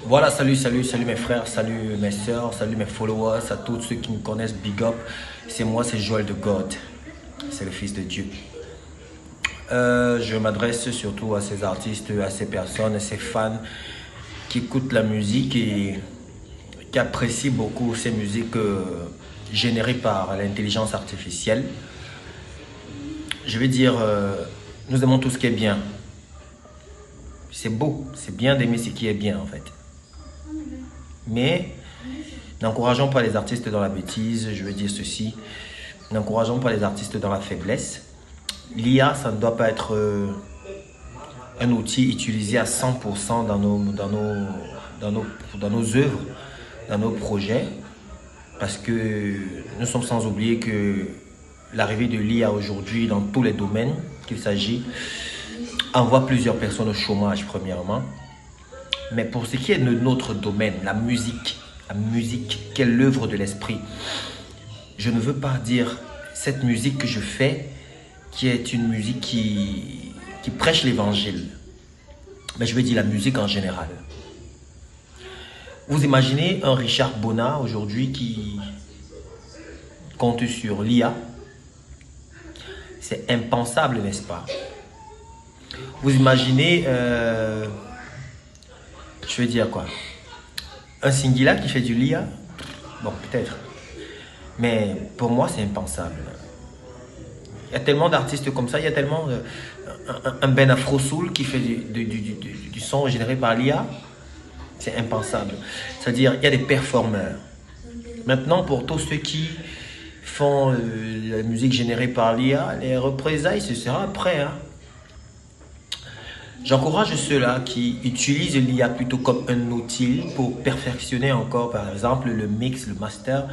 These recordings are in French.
Voilà, salut mes frères, salut mes sœurs, salut mes followers, à tous ceux qui me connaissent, big up. C'est moi, c'est Joël de God, c'est le Fils de Dieu. Je m'adresse surtout à ces artistes, à ces personnes, à ces fans qui écoutent la musique et qui apprécient beaucoup ces musiques générées par l'intelligence artificielle. Je vais dire, nous aimons tout ce qui est bien. C'est beau, c'est bien d'aimer ce qui est bien en fait. Mais n'encourageons pas les artistes dans la bêtise, je veux dire ceci. N'encourageons pas les artistes dans la faiblesse. L'IA, ça ne doit pas être un outil utilisé à 100% dans nos œuvres, dans nos projets. Parce que nous sommes sans oublier que l'arrivée de l'IA aujourd'hui dans tous les domaines qu'il s'agit envoie plusieurs personnes au chômage premièrement. Mais pour ce qui est de notre domaine, la musique qui est l'œuvre de l'esprit, je ne veux pas dire cette musique que je fais qui est une musique qui prêche l'évangile, mais je veux dire la musique en général. Vous imaginez un Richard Bona aujourd'hui qui compte sur l'IA? C'est impensable, n'est-ce pas? Vous imaginez, je veux dire quoi? Un Singila qui fait du l'IA? Bon, peut-être. Mais pour moi, c'est impensable. Il y a tellement d'artistes comme ça, il y a tellement un Ben Afro Soul qui fait du son généré par l'IA. C'est impensable. C'est-à-dire, il y a des performeurs. Maintenant, pour tous ceux qui font la musique générée par l'IA, les représailles, ce sera après. Hein. J'encourage ceux-là qui utilisent l'IA plutôt comme un outil pour perfectionner encore, par exemple, le mix, le master.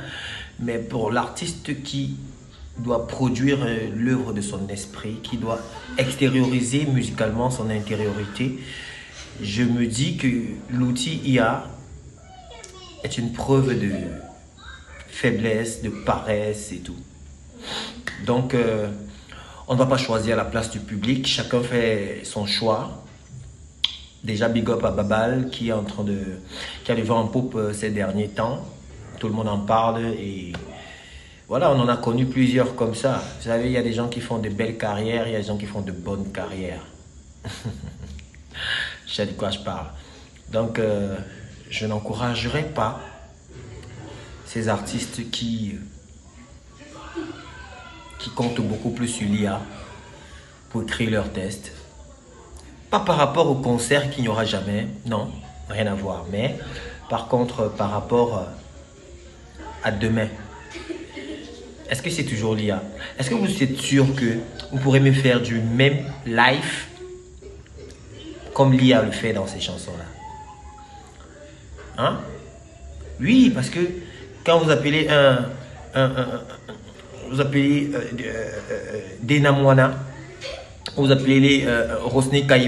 Mais pour l'artiste qui doit produire l'œuvre de son esprit, qui doit extérioriser musicalement son intériorité, je me dis que l'outil IA est une preuve de faiblesse, de paresse et tout. Donc, on ne va pas choisir la place du public, chacun fait son choix. Déjà, big up à Babal qui a le vent en poupe ces derniers temps. Tout le monde en parle et voilà, on en a connu plusieurs comme ça. Vous savez, il y a des gens qui font de belles carrières, il y a des gens qui font de bonnes carrières. Je sais de quoi je parle. Donc, je n'encouragerai pas ces artistes qui comptent beaucoup plus sur l'IA pour créer leurs tests. Pas par rapport au concert qu'il n'y aura jamais, non, rien à voir. Mais par contre, par rapport à demain, est-ce que c'est toujours l'IA? Est-ce que vous êtes sûr que vous pourrez me faire du même live comme l'IA le fait dans ces chansons-là? Hein? Oui, parce que quand vous appelez vous appelez Dena Moana, vous appelez Rosne Kaiba,